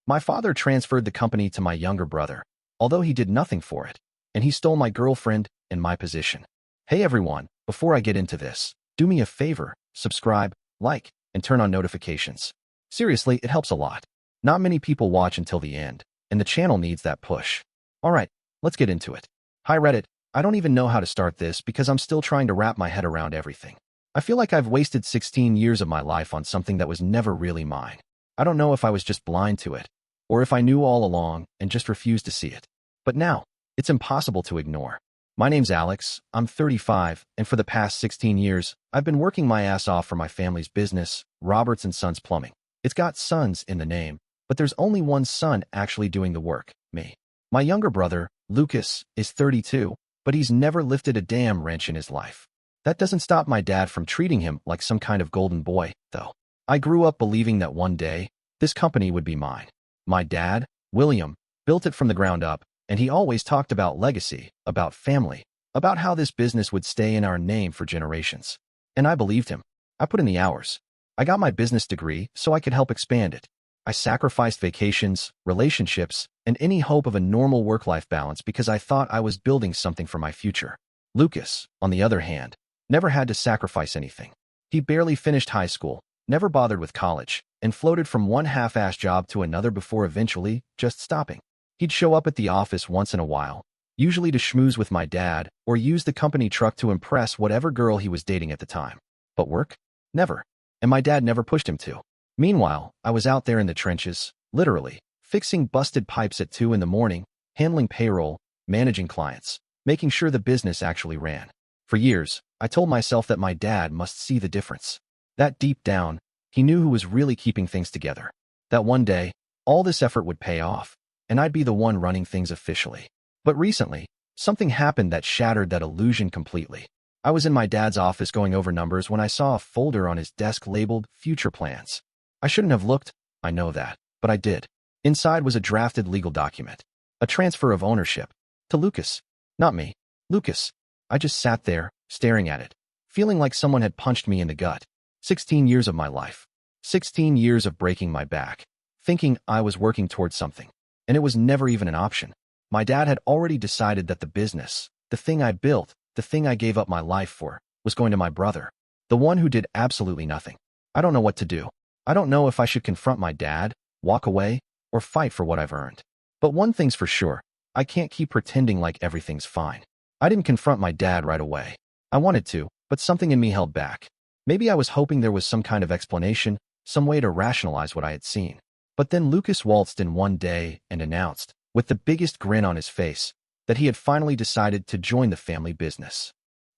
My father transferred the company to my younger brother, although he did nothing for it, and he stole my girlfriend and my position. Hey everyone, before I get into this, do me a favor, subscribe, like, and turn on notifications. Seriously, it helps a lot. Not many people watch until the end, and the channel needs that push. Alright, let's get into it. Hi Reddit, I don't even know how to start this because I'm still trying to wrap my head around everything. I feel like I've wasted 16 years of my life on something that was never really mine. I don't know if I was just blind to it, or if I knew all along and just refused to see it. But now, it's impossible to ignore. My name's Alex, I'm 35, and for the past 16 years, I've been working my ass off for my family's business, Roberts & Sons Plumbing. It's got sons in the name, but there's only one son actually doing the work, me. My younger brother, Lucas, is 32, but he's never lifted a damn wrench in his life. That doesn't stop my dad from treating him like some kind of golden boy, though. I grew up believing that one day, this company would be mine. My dad, William, built it from the ground up, and he always talked about legacy, about family, about how this business would stay in our name for generations. And I believed him. I put in the hours. I got my business degree so I could help expand it. I sacrificed vacations, relationships, and any hope of a normal work-life balance because I thought I was building something for my future. Lucas, on the other hand, never had to sacrifice anything. He barely finished high school, never bothered with college, and floated from one half-assed job to another before eventually just stopping. He'd show up at the office once in a while, usually to schmooze with my dad or use the company truck to impress whatever girl he was dating at the time. But work? Never. And my dad never pushed him to. Meanwhile, I was out there in the trenches, literally, fixing busted pipes at 2 in the morning, handling payroll, managing clients, making sure the business actually ran. For years, I told myself that my dad must see the difference. That deep down, he knew who was really keeping things together. That one day, all this effort would pay off, and I'd be the one running things officially. But recently, something happened that shattered that illusion completely. I was in my dad's office going over numbers when I saw a folder on his desk labeled Future Plans. I shouldn't have looked, I know that, but I did. Inside was a drafted legal document, a transfer of ownership, to Lucas. Not me, Lucas. I just sat there, staring at it, feeling like someone had punched me in the gut. 16 years of my life. 16 years of breaking my back, thinking I was working towards something. And it was never even an option. My dad had already decided that the business, the thing I built, the thing I gave up my life for, was going to my brother, the one who did absolutely nothing. I don't know what to do. I don't know if I should confront my dad, walk away, or fight for what I've earned. But one thing's for sure, I can't keep pretending like everything's fine. I didn't confront my dad right away. I wanted to, but something in me held back. Maybe I was hoping there was some kind of explanation, some way to rationalize what I had seen. But then Lucas waltzed in one day and announced, with the biggest grin on his face, that he had finally decided to join the family business.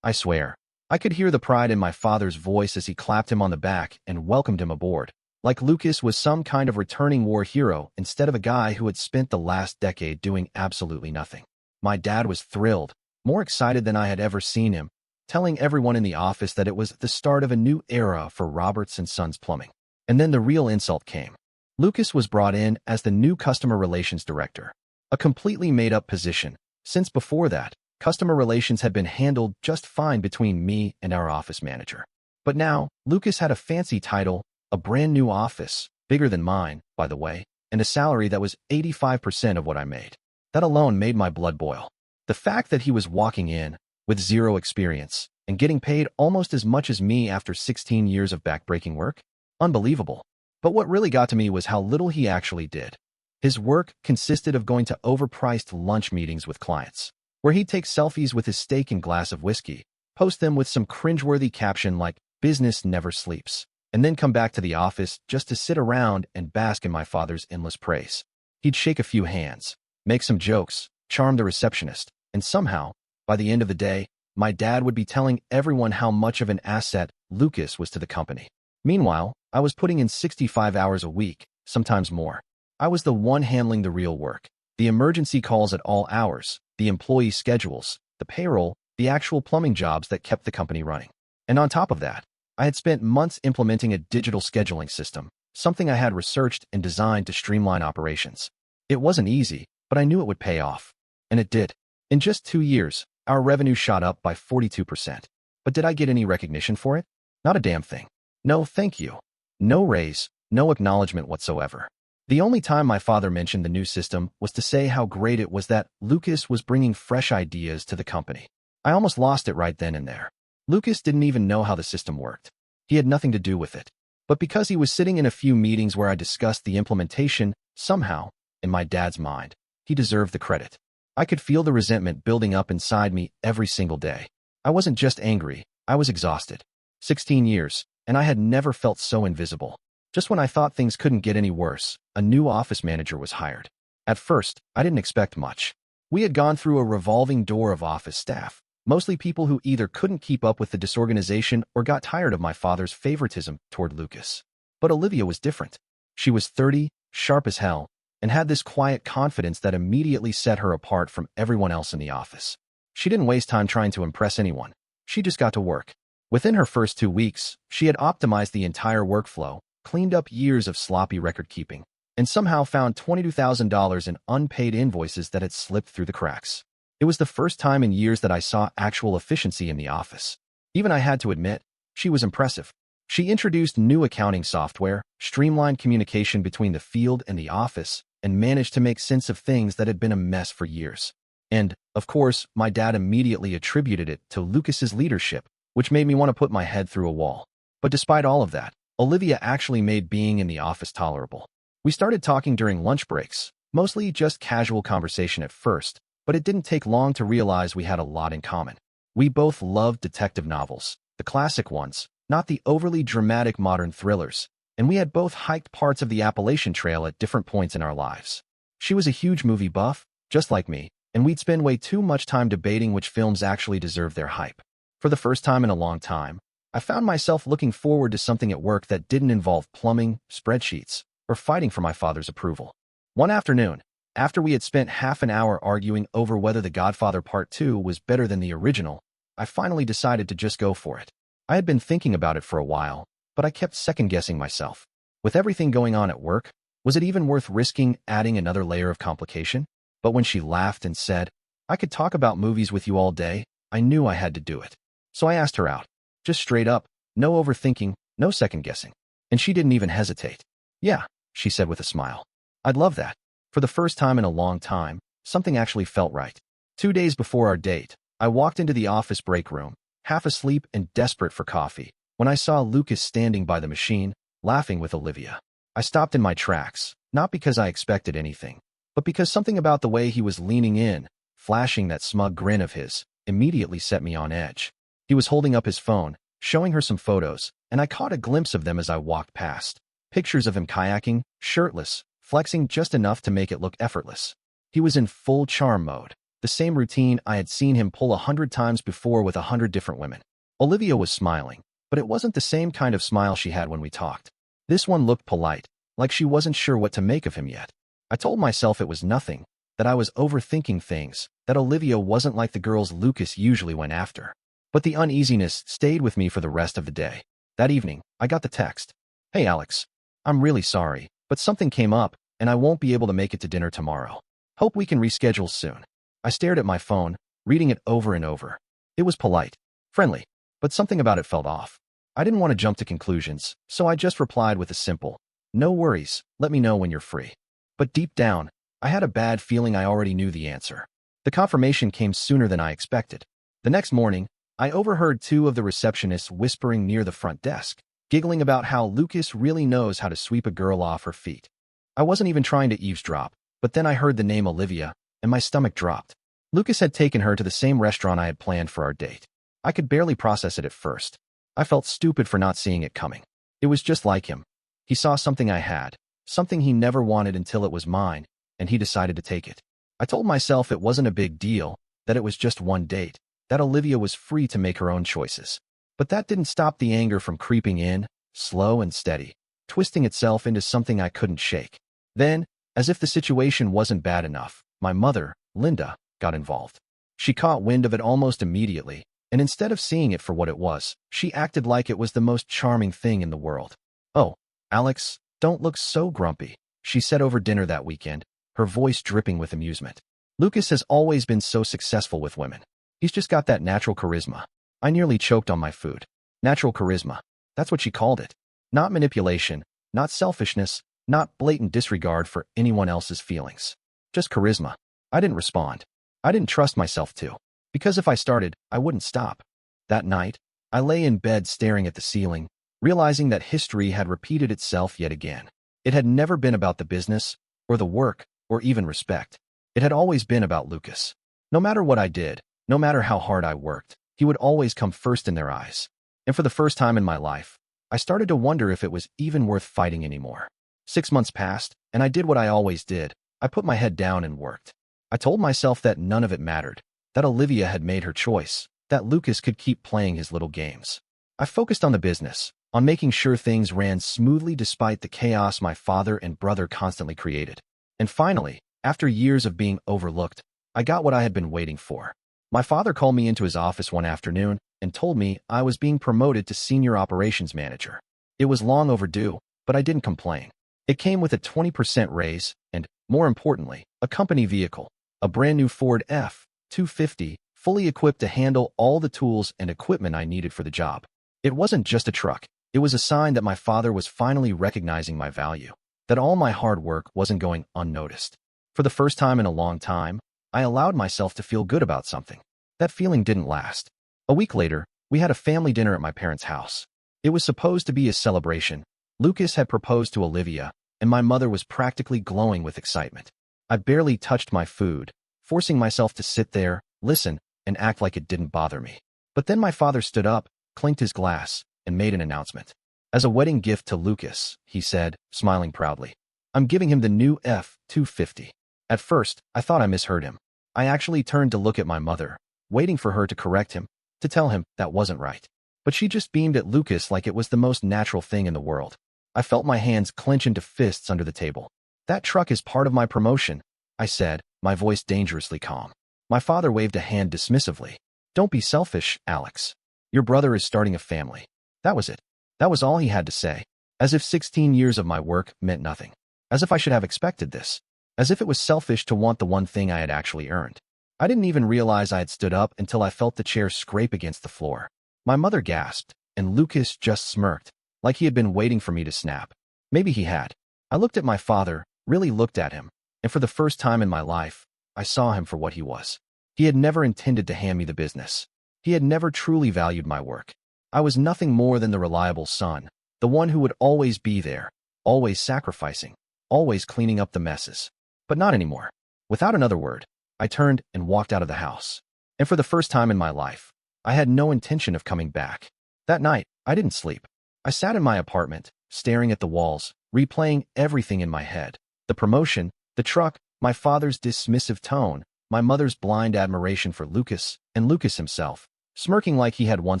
I swear, I could hear the pride in my father's voice as he clapped him on the back and welcomed him aboard, like Lucas was some kind of returning war hero instead of a guy who had spent the last decade doing absolutely nothing. My dad was thrilled, more excited than I had ever seen him, telling everyone in the office that it was the start of a new era for Roberts & Sons Plumbing. And then the real insult came. Lucas was brought in as the new customer relations director, a completely made-up position, since before that, customer relations had been handled just fine between me and our office manager. But now, Lucas had a fancy title, a brand new office, bigger than mine, by the way, and a salary that was 85% of what I made. That alone made my blood boil. The fact that he was walking in, with zero experience, and getting paid almost as much as me after 16 years of backbreaking work? Unbelievable. But what really got to me was how little he actually did. His work consisted of going to overpriced lunch meetings with clients, where he'd take selfies with his steak and glass of whiskey, post them with some cringeworthy caption like, "Business never sleeps," and then come back to the office just to sit around and bask in my father's endless praise. He'd shake a few hands, make some jokes, charm the receptionist, and somehow, by the end of the day, my dad would be telling everyone how much of an asset Lucas was to the company. Meanwhile, I was putting in 65 hours a week, sometimes more. I was the one handling the real work, the emergency calls at all hours, the employee schedules, the payroll, the actual plumbing jobs that kept the company running. And on top of that, I had spent months implementing a digital scheduling system, something I had researched and designed to streamline operations. It wasn't easy, but I knew it would pay off. And it did. In just 2 years, our revenue shot up by 42%. But did I get any recognition for it? Not a damn thing. No, thank you. No raise, no acknowledgement whatsoever. The only time my father mentioned the new system was to say how great it was that Lucas was bringing fresh ideas to the company. I almost lost it right then and there. Lucas didn't even know how the system worked. He had nothing to do with it. But because he was sitting in a few meetings where I discussed the implementation, somehow, in my dad's mind, he deserved the credit. I could feel the resentment building up inside me every single day. I wasn't just angry, I was exhausted. 16 years, and I had never felt so invisible. Just when I thought things couldn't get any worse, a new office manager was hired. At first, I didn't expect much. We had gone through a revolving door of office staff, mostly people who either couldn't keep up with the disorganization or got tired of my father's favoritism toward Lucas. But Olivia was different. She was 30, sharp as hell, and had this quiet confidence that immediately set her apart from everyone else in the office. She didn't waste time trying to impress anyone. She just got to work. Within her first 2 weeks, she had optimized the entire workflow, cleaned up years of sloppy record-keeping, and somehow found $22,000 in unpaid invoices that had slipped through the cracks. It was the first time in years that I saw actual efficiency in the office. Even I had to admit, she was impressive. She introduced new accounting software, streamlined communication between the field and the office, and managed to make sense of things that had been a mess for years. And, of course, my dad immediately attributed it to Lucas's leadership, which made me want to put my head through a wall. But despite all of that, Olivia actually made being in the office tolerable. We started talking during lunch breaks, mostly just casual conversation at first, but it didn't take long to realize we had a lot in common. We both loved detective novels, the classic ones, not the overly dramatic modern thrillers, and we had both hiked parts of the Appalachian Trail at different points in our lives. She was a huge movie buff, just like me, and we'd spend way too much time debating which films actually deserved their hype. For the first time in a long time, I found myself looking forward to something at work that didn't involve plumbing, spreadsheets, or fighting for my father's approval. One afternoon, after we had spent half an hour arguing over whether The Godfather Part 2 was better than the original, I finally decided to just go for it. I had been thinking about it for a while, but I kept second-guessing myself. With everything going on at work, was it even worth risking adding another layer of complication? But when she laughed and said, "I could talk about movies with you all day," I knew I had to do it. So I asked her out. Just straight up, no overthinking, no second-guessing. And she didn't even hesitate. "Yeah," she said with a smile. "I'd love that." For the first time in a long time, something actually felt right. 2 days before our date, I walked into the office break room, half asleep and desperate for coffee, when I saw Lucas standing by the machine, laughing with Olivia. I stopped in my tracks, not because I expected anything, but because something about the way he was leaning in, flashing that smug grin of his, immediately set me on edge. He was holding up his phone, showing her some photos, and I caught a glimpse of them as I walked past. Pictures of him kayaking, shirtless, flexing just enough to make it look effortless. He was in full charm mode, the same routine I had seen him pull 100 times before with 100 different women. Olivia was smiling, but it wasn't the same kind of smile she had when we talked. This one looked polite, like she wasn't sure what to make of him yet. I told myself it was nothing, that I was overthinking things, that Olivia wasn't like the girls Lucas usually went after. But the uneasiness stayed with me for the rest of the day. That evening, I got the text. "Hey Alex, I'm really sorry, but something came up, and I won't be able to make it to dinner tomorrow. Hope we can reschedule soon." I stared at my phone, reading it over and over. It was polite, friendly, but something about it felt off. I didn't want to jump to conclusions, so I just replied with a simple, "No worries, let me know when you're free." But deep down, I had a bad feeling I already knew the answer. The confirmation came sooner than I expected. The next morning, I overheard 2 of the receptionists whispering near the front desk, giggling about how Lucas really knows how to sweep a girl off her feet. I wasn't even trying to eavesdrop, but then I heard the name Olivia, and my stomach dropped. Lucas had taken her to the same restaurant I had planned for our date. I could barely process it at first. I felt stupid for not seeing it coming. It was just like him. He saw something I had, something he never wanted until it was mine, and he decided to take it. I told myself it wasn't a big deal, that it was just one date, that Olivia was free to make her own choices. But that didn't stop the anger from creeping in, slow and steady, twisting itself into something I couldn't shake. Then, as if the situation wasn't bad enough, my mother, Linda, got involved. She caught wind of it almost immediately, and instead of seeing it for what it was, she acted like it was the most charming thing in the world. "Oh, Alex, don't look so grumpy," she said over dinner that weekend, her voice dripping with amusement. "Lucas has always been so successful with women. He's just got that natural charisma." I nearly choked on my food. Natural charisma. That's what she called it. Not manipulation, not selfishness, not blatant disregard for anyone else's feelings. Just charisma. I didn't respond. I didn't trust myself to. Because if I started, I wouldn't stop. That night, I lay in bed staring at the ceiling, realizing that history had repeated itself yet again. It had never been about the business, or the work, or even respect. It had always been about Lucas. No matter what I did, no matter how hard I worked, he would always come first in their eyes. And for the first time in my life, I started to wonder if it was even worth fighting anymore. 6 months passed, and I did what I always did. I put my head down and worked. I told myself that none of it mattered, that Olivia had made her choice, that Lucas could keep playing his little games. I focused on the business, on making sure things ran smoothly despite the chaos my father and brother constantly created. And finally, after years of being overlooked, I got what I had been waiting for. My father called me into his office one afternoon and told me I was being promoted to senior operations manager. It was long overdue, but I didn't complain. It came with a 20% raise and, more importantly, a company vehicle, a brand new Ford F-250, fully equipped to handle all the tools and equipment I needed for the job. It wasn't just a truck. It was a sign that my father was finally recognizing my value, that all my hard work wasn't going unnoticed. For the first time in a long time, I allowed myself to feel good about something. That feeling didn't last. A week later, we had a family dinner at my parents' house. It was supposed to be a celebration. Lucas had proposed to Olivia, and my mother was practically glowing with excitement. I barely touched my food, forcing myself to sit there, listen, and act like it didn't bother me. But then my father stood up, clinked his glass, and made an announcement. As a wedding gift to Lucas, he said, smiling proudly, I'm giving him the new F-250. At first, I thought I misheard him. I actually turned to look at my mother, waiting for her to correct him, to tell him that wasn't right. But she just beamed at Lucas like it was the most natural thing in the world. I felt my hands clench into fists under the table. That truck is part of my promotion, I said, my voice dangerously calm. My father waved a hand dismissively. Don't be selfish, Alex. Your brother is starting a family. That was it. That was all he had to say. As if 16 years of my work meant nothing. As if I should have expected this. As if it was selfish to want the one thing I had actually earned. I didn't even realize I had stood up until I felt the chair scrape against the floor. My mother gasped, and Lucas just smirked, like he had been waiting for me to snap. Maybe he had. I looked at my father, really looked at him, and for the first time in my life, I saw him for what he was. He had never intended to hand me the business. He had never truly valued my work. I was nothing more than the reliable son, the one who would always be there, always sacrificing, always cleaning up the messes. But not anymore. Without another word, I turned and walked out of the house. And for the first time in my life, I had no intention of coming back. That night, I didn't sleep. I sat in my apartment, staring at the walls, replaying everything in my head. The promotion, the truck, my father's dismissive tone, my mother's blind admiration for Lucas, and Lucas himself, smirking like he had won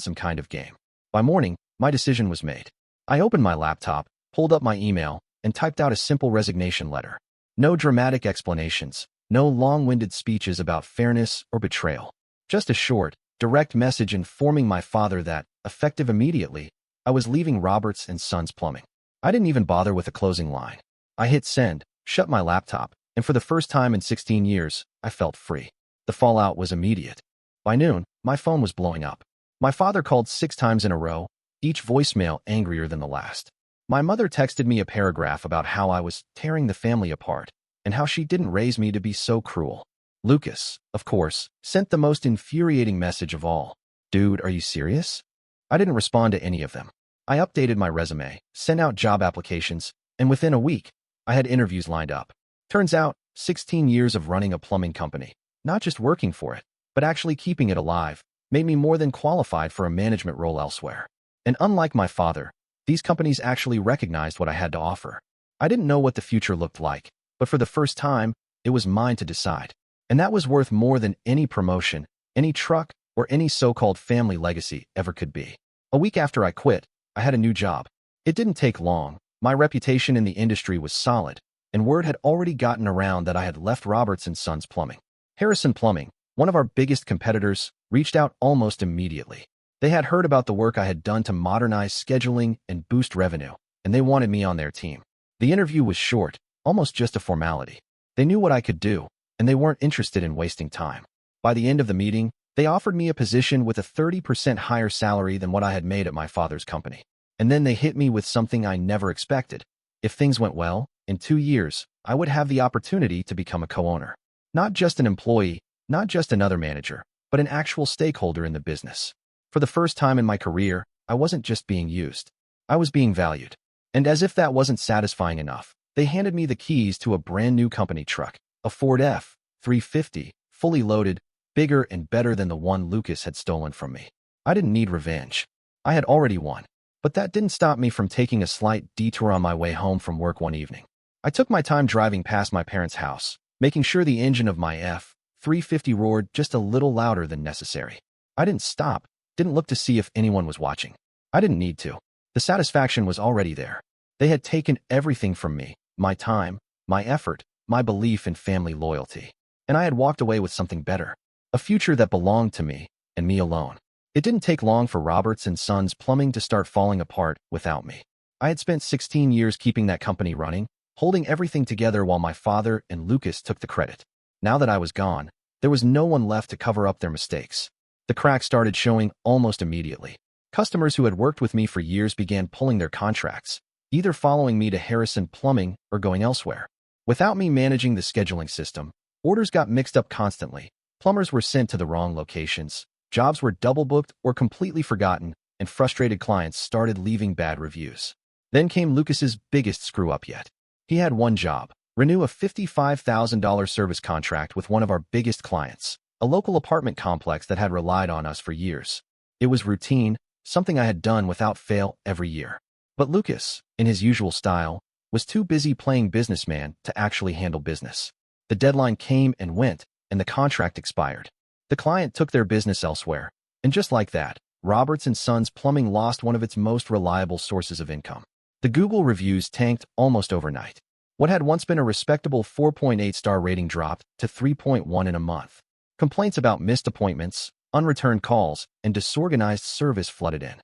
some kind of game. By morning, my decision was made. I opened my laptop, pulled up my email, and typed out a simple resignation letter. No dramatic explanations, no long-winded speeches about fairness or betrayal. Just a short, direct message informing my father that, effective immediately, I was leaving Roberts & Sons Plumbing. I didn't even bother with a closing line. I hit send, shut my laptop, and for the first time in 16 years, I felt free. The fallout was immediate. By noon, my phone was blowing up. My father called 6 times in a row, each voicemail angrier than the last. My mother texted me a paragraph about how I was tearing the family apart, and how she didn't raise me to be so cruel. Lucas, of course, sent the most infuriating message of all. Dude, are you serious? I didn't respond to any of them. I updated my resume, sent out job applications, and within a week, I had interviews lined up. Turns out, 16 years of running a plumbing company, not just working for it, but actually keeping it alive, made me more than qualified for a management role elsewhere. And unlike my father, these companies actually recognized what I had to offer. I didn't know what the future looked like, but for the first time, it was mine to decide. And that was worth more than any promotion, any truck, or any so-called family legacy ever could be. A week after I quit, I had a new job. It didn't take long. My reputation in the industry was solid, and word had already gotten around that I had left Roberts & Sons Plumbing. Harrison Plumbing, one of our biggest competitors, reached out almost immediately. They had heard about the work I had done to modernize scheduling and boost revenue, and they wanted me on their team. The interview was short, almost just a formality. They knew what I could do, and they weren't interested in wasting time. By the end of the meeting, they offered me a position with a 30% higher salary than what I had made at my father's company. And then they hit me with something I never expected. If things went well, in 2 years, I would have the opportunity to become a co-owner. Not just an employee, not just another manager, but an actual stakeholder in the business. For the first time in my career, I wasn't just being used. I was being valued. And as if that wasn't satisfying enough, they handed me the keys to a brand new company truck, a Ford F-350, fully loaded, bigger and better than the one Lucas had stolen from me. I didn't need revenge. I had already won. But that didn't stop me from taking a slight detour on my way home from work one evening. I took my time driving past my parents' house, making sure the engine of my F-350 roared just a little louder than necessary. I didn't stop, didn't look to see if anyone was watching. I didn't need to. The satisfaction was already there. They had taken everything from me, my time, my effort, my belief in family loyalty. And I had walked away with something better, a future that belonged to me, and me alone. It didn't take long for Roberts and Sons Plumbing to start falling apart without me. I had spent 16 years keeping that company running, holding everything together while my father and Lucas took the credit. Now that I was gone, there was no one left to cover up their mistakes. The cracks started showing almost immediately. Customers who had worked with me for years began pulling their contracts, either following me to Harrison Plumbing or going elsewhere. Without me managing the scheduling system, orders got mixed up constantly. Plumbers were sent to the wrong locations, jobs were double-booked or completely forgotten, and frustrated clients started leaving bad reviews. Then came Lucas's biggest screw-up yet. He had one job: renew a $55,000 service contract with one of our biggest clients, a local apartment complex that had relied on us for years. It was routine, something I had done without fail every year. But Lucas, in his usual style, was too busy playing businessman to actually handle business. The deadline came and went, and the contract expired. The client took their business elsewhere, and just like that, Roberts and Sons Plumbing lost one of its most reliable sources of income. The Google reviews tanked almost overnight. What had once been a respectable 4.8-star rating dropped to 3.1 in a month. Complaints about missed appointments, unreturned calls, and disorganized service flooded in.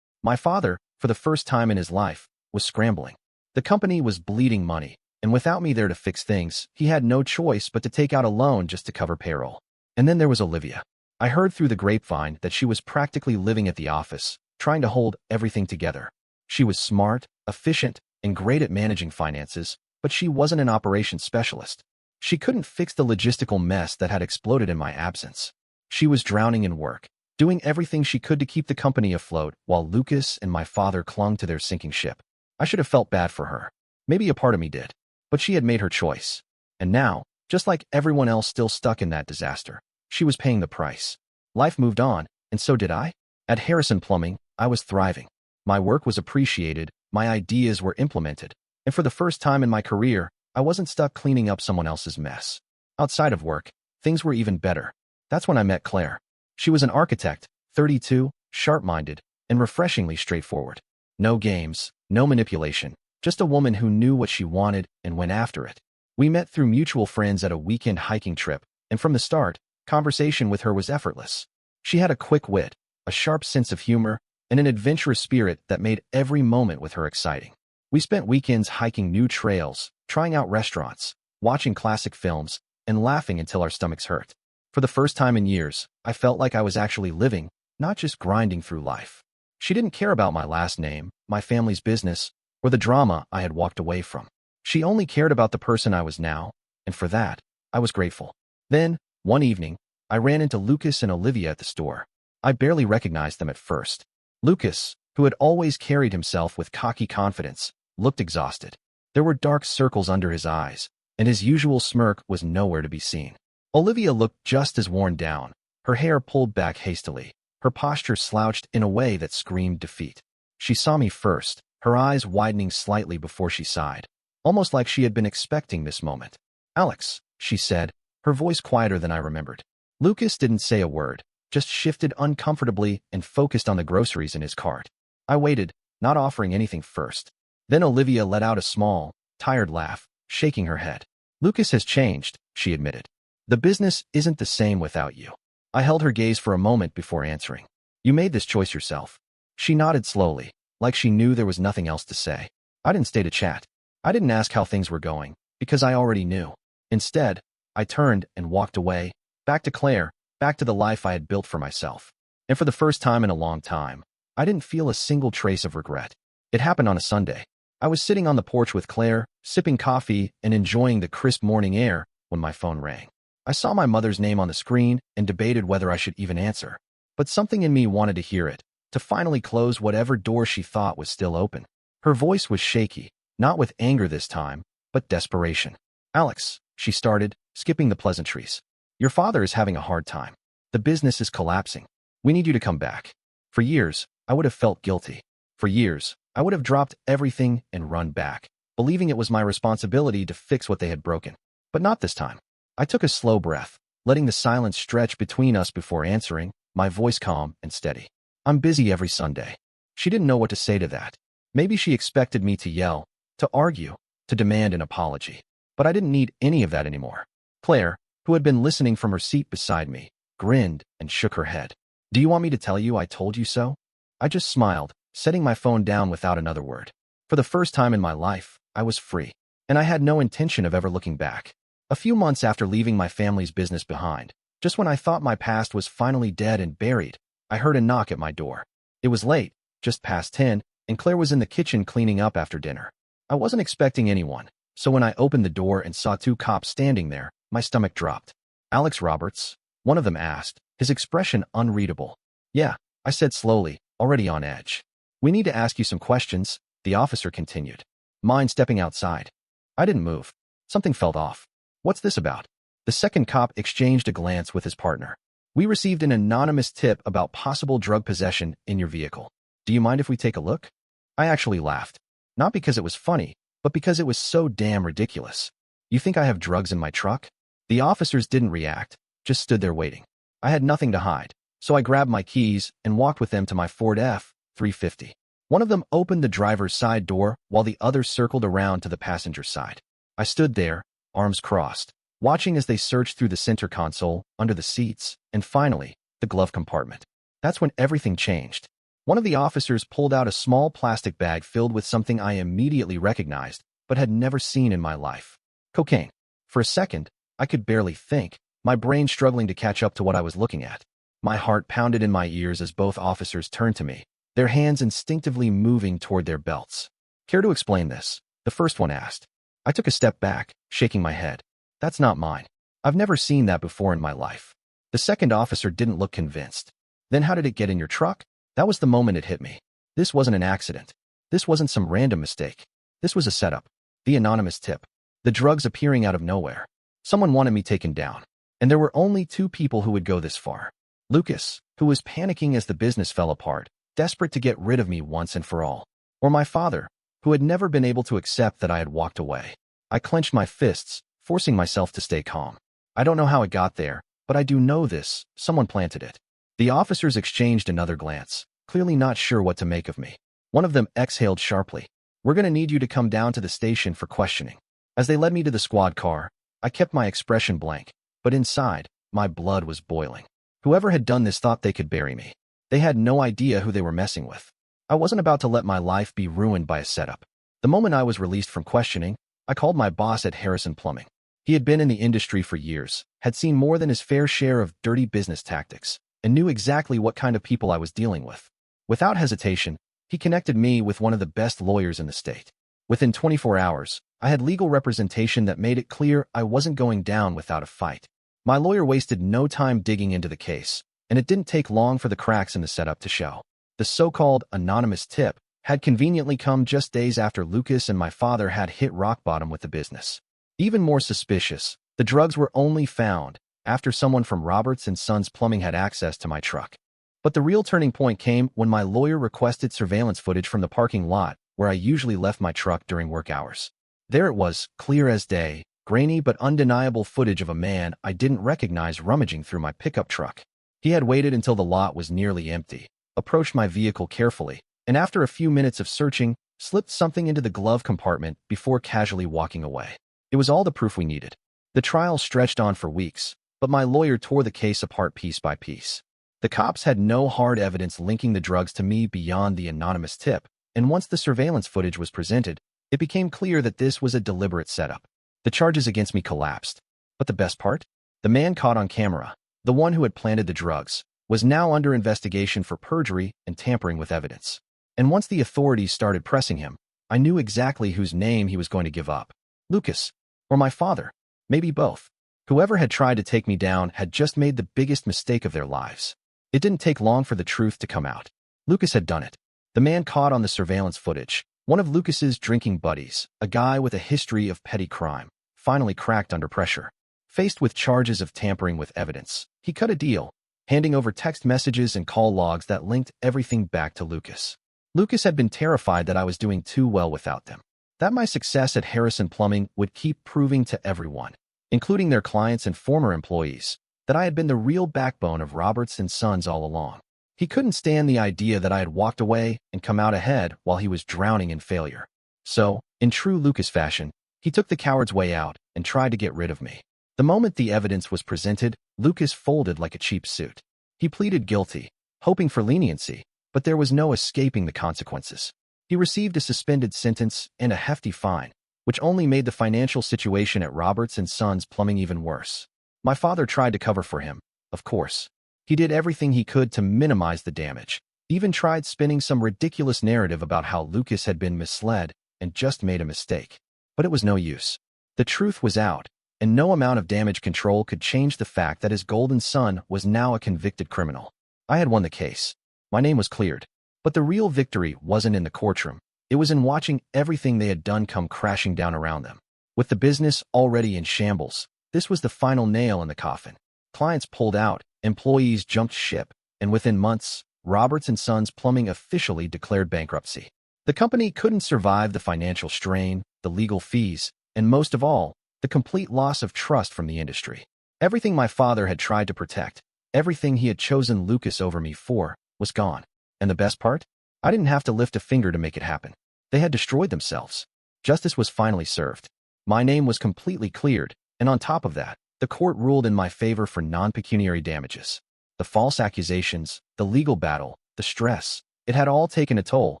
My father, for the first time in his life, was scrambling. The company was bleeding money, and without me there to fix things, he had no choice but to take out a loan just to cover payroll. And then there was Olivia. I heard through the grapevine that she was practically living at the office, trying to hold everything together. She was smart, efficient, and great at managing finances, but she wasn't an operations specialist. She couldn't fix the logistical mess that had exploded in my absence. She was drowning in work, doing everything she could to keep the company afloat while Lucas and my father clung to their sinking ship. I should have felt bad for her. Maybe a part of me did. But she had made her choice. And now, just like everyone else still stuck in that disaster, she was paying the price. Life moved on, and so did I. At Harrison Plumbing, I was thriving. My work was appreciated, my ideas were implemented, and for the first time in my career, I wasn't stuck cleaning up someone else's mess. Outside of work, things were even better. That's when I met Claire. She was an architect, 32, sharp-minded, and refreshingly straightforward. No games, no manipulation, just a woman who knew what she wanted and went after it. We met through mutual friends at a weekend hiking trip, and from the start, conversation with her was effortless. She had a quick wit, a sharp sense of humor, and an adventurous spirit that made every moment with her exciting. We spent weekends hiking new trails, trying out restaurants, watching classic films, and laughing until our stomachs hurt. For the first time in years, I felt like I was actually living, not just grinding through life. She didn't care about my last name, my family's business, or the drama I had walked away from. She only cared about the person I was now, and for that, I was grateful. Then, one evening, I ran into Lucas and Olivia at the store. I barely recognized them at first. Lucas, who had always carried himself with cocky confidence, looked exhausted. There were dark circles under his eyes, and his usual smirk was nowhere to be seen. Olivia looked just as worn down, her hair pulled back hastily, her posture slouched in a way that screamed defeat. She saw me first, her eyes widening slightly before she sighed, almost like she had been expecting this moment. "Alex," she said, her voice quieter than I remembered. Lucas didn't say a word, just shifted uncomfortably and focused on the groceries in his cart. I waited, not offering anything first. Then Olivia let out a small, tired laugh, shaking her head. "Lucas has changed," she admitted. "The business isn't the same without you." I held her gaze for a moment before answering. "You made this choice yourself." She nodded slowly, like she knew there was nothing else to say. I didn't stay to chat. I didn't ask how things were going, because I already knew. Instead, I turned and walked away, back to Claire, back to the life I had built for myself. And for the first time in a long time, I didn't feel a single trace of regret. It happened on a Sunday. I was sitting on the porch with Claire, sipping coffee and enjoying the crisp morning air when my phone rang. I saw my mother's name on the screen and debated whether I should even answer. But something in me wanted to hear it, to finally close whatever door she thought was still open. Her voice was shaky, not with anger this time, but desperation. "Alex," she started, skipping the pleasantries. "Your father is having a hard time. The business is collapsing. We need you to come back." For years, I would have felt guilty. For years, I would have dropped everything and run back, believing it was my responsibility to fix what they had broken. But not this time. I took a slow breath, letting the silence stretch between us before answering, my voice calm and steady. "I'm busy every Sunday." She didn't know what to say to that. Maybe she expected me to yell, to argue, to demand an apology. But I didn't need any of that anymore. Claire, who had been listening from her seat beside me, grinned and shook her head. "Do you want me to tell you I told you so?" I just smiled, setting my phone down without another word. For the first time in my life, I was free, and I had no intention of ever looking back. A few months after leaving my family's business behind, just when I thought my past was finally dead and buried, I heard a knock at my door. It was late, just past 10, and Claire was in the kitchen cleaning up after dinner. I wasn't expecting anyone, so when I opened the door and saw two cops standing there, my stomach dropped. "Alex Roberts?" one of them asked, his expression unreadable. "Yeah," I said slowly, already on edge. "We need to ask you some questions," the officer continued. "Mind stepping outside?" I didn't move. Something felt off. "What's this about?" The second cop exchanged a glance with his partner. "We received an anonymous tip about possible drug possession in your vehicle. Do you mind if we take a look?" I actually laughed. Not because it was funny, but because it was so damn ridiculous. "You think I have drugs in my truck?" The officers didn't react, just stood there waiting. I had nothing to hide, so I grabbed my keys and walked with them to my Ford F-350. One of them opened the driver's side door while the other circled around to the passenger side. I stood there, arms crossed, watching as they searched through the center console, under the seats, and finally, the glove compartment. That's when everything changed. One of the officers pulled out a small plastic bag filled with something I immediately recognized, but had never seen in my life. Cocaine. For a second, I could barely think, my brain struggling to catch up to what I was looking at. My heart pounded in my ears as both officers turned to me, their hands instinctively moving toward their belts. "Care to explain this?" the first one asked. I took a step back, shaking my head. "That's not mine. I've never seen that before in my life." The second officer didn't look convinced. "Then how did it get in your truck?" That was the moment it hit me. This wasn't an accident. This wasn't some random mistake. This was a setup. The anonymous tip. The drugs appearing out of nowhere. Someone wanted me taken down. And there were only two people who would go this far. Lucas, who was panicking as the business fell apart, desperate to get rid of me once and for all. Or my father, who had never been able to accept that I had walked away. I clenched my fists, forcing myself to stay calm. I don't know how it got there, but I do know this: someone planted it. The officers exchanged another glance, clearly not sure what to make of me. One of them exhaled sharply. "We're going to need you to come down to the station for questioning." As they led me to the squad car, I kept my expression blank, but inside, my blood was boiling. Whoever had done this thought they could bury me. They had no idea who they were messing with. I wasn't about to let my life be ruined by a setup. The moment I was released from questioning, I called my boss at Harrison Plumbing. He had been in the industry for years, had seen more than his fair share of dirty business tactics, and knew exactly what kind of people I was dealing with. Without hesitation, he connected me with one of the best lawyers in the state. Within 24 hours, I had legal representation that made it clear I wasn't going down without a fight. My lawyer wasted no time digging into the case, and it didn't take long for the cracks in the setup to show. The so-called anonymous tip had conveniently come just days after Lucas and my father had hit rock bottom with the business. Even more suspicious, the drugs were only found after someone from Roberts & Sons Plumbing had access to my truck. But the real turning point came when my lawyer requested surveillance footage from the parking lot where I usually left my truck during work hours. There it was, clear as day, grainy but undeniable footage of a man I didn't recognize rummaging through my pickup truck. He had waited until the lot was nearly empty, approached my vehicle carefully, and after a few minutes of searching, slipped something into the glove compartment before casually walking away. It was all the proof we needed. The trial stretched on for weeks, but my lawyer tore the case apart piece by piece. The cops had no hard evidence linking the drugs to me beyond the anonymous tip, and once the surveillance footage was presented, it became clear that this was a deliberate setup. The charges against me collapsed. But the best part? The man caught on camera, the one who had planted the drugs, was now under investigation for perjury and tampering with evidence. And once the authorities started pressing him, I knew exactly whose name he was going to give up. Lucas. Or my father. Maybe both. Whoever had tried to take me down had just made the biggest mistake of their lives. It didn't take long for the truth to come out. Lucas had done it. The man caught on the surveillance footage, one of Lucas's drinking buddies, a guy with a history of petty crime, finally cracked under pressure. Faced with charges of tampering with evidence, he cut a deal, handing over text messages and call logs that linked everything back to Lucas. Lucas had been terrified that I was doing too well without them, that my success at Harrison Plumbing would keep proving to everyone, including their clients and former employees, that I had been the real backbone of Roberts and Sons all along. He couldn't stand the idea that I had walked away and come out ahead while he was drowning in failure. So, in true Lucas fashion, he took the coward's way out and tried to get rid of me. The moment the evidence was presented, Lucas folded like a cheap suit. He pleaded guilty, hoping for leniency, but there was no escaping the consequences. He received a suspended sentence and a hefty fine, which only made the financial situation at Roberts and Sons Plumbing even worse. My father tried to cover for him, of course. He did everything he could to minimize the damage, even tried spinning some ridiculous narrative about how Lucas had been misled and just made a mistake. But it was no use. The truth was out, and no amount of damage control could change the fact that his golden son was now a convicted criminal. I had won the case. My name was cleared. But the real victory wasn't in the courtroom. It was in watching everything they had done come crashing down around them. With the business already in shambles, this was the final nail in the coffin. Clients pulled out, employees jumped ship, and within months, Roberts and Sons Plumbing officially declared bankruptcy. The company couldn't survive the financial strain, the legal fees, and most of all, the complete loss of trust from the industry. Everything my father had tried to protect, everything he had chosen Lucas over me for, was gone. And the best part? I didn't have to lift a finger to make it happen. They had destroyed themselves. Justice was finally served. My name was completely cleared, and on top of that, the court ruled in my favor for non-pecuniary damages. The false accusations, the legal battle, the stress, it had all taken a toll,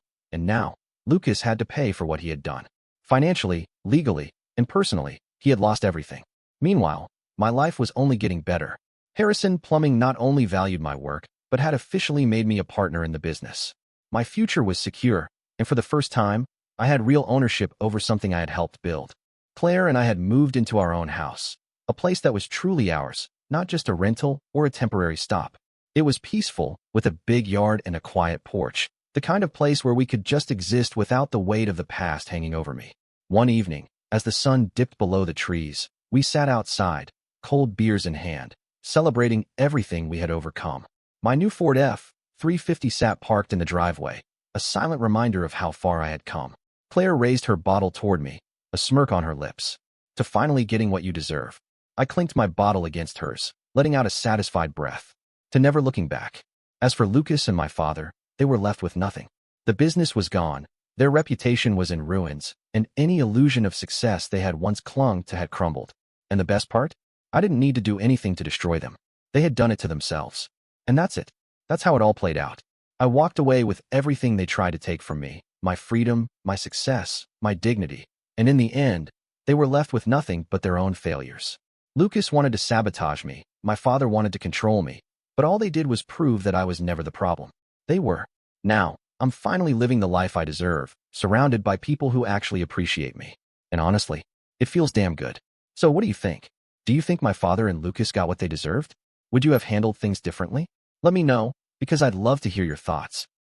and now, Lucas had to pay for what he had done. Financially, legally, and personally, he had lost everything. Meanwhile, my life was only getting better. Harrison Plumbing not only valued my work, but had officially made me a partner in the business. My future was secure, and for the first time, I had real ownership over something I had helped build. Claire and I had moved into our own house, a place that was truly ours, not just a rental or a temporary stop. It was peaceful, with a big yard and a quiet porch, the kind of place where we could just exist without the weight of the past hanging over me. One evening, as the sun dipped below the trees, we sat outside, cold beers in hand, celebrating everything we had overcome. My new Ford F-350 sat parked in the driveway, a silent reminder of how far I had come. Claire raised her bottle toward me, a smirk on her lips. To finally getting what you deserve. I clinked my bottle against hers, letting out a satisfied breath. To never looking back. As for Lucas and my father, they were left with nothing. The business was gone, their reputation was in ruins, and any illusion of success they had once clung to had crumbled. And the best part? I didn't need to do anything to destroy them. They had done it to themselves. And that's it. That's how it all played out. I walked away with everything they tried to take from me, my freedom, my success, my dignity. And in the end, they were left with nothing but their own failures. Lucas wanted to sabotage me, my father wanted to control me, but all they did was prove that I was never the problem. They were. Now, I'm finally living the life I deserve, surrounded by people who actually appreciate me. And honestly, it feels damn good. So what do you think? Do you think my father and Lucas got what they deserved? Would you have handled things differently? Let me know, because I'd love to hear your thoughts.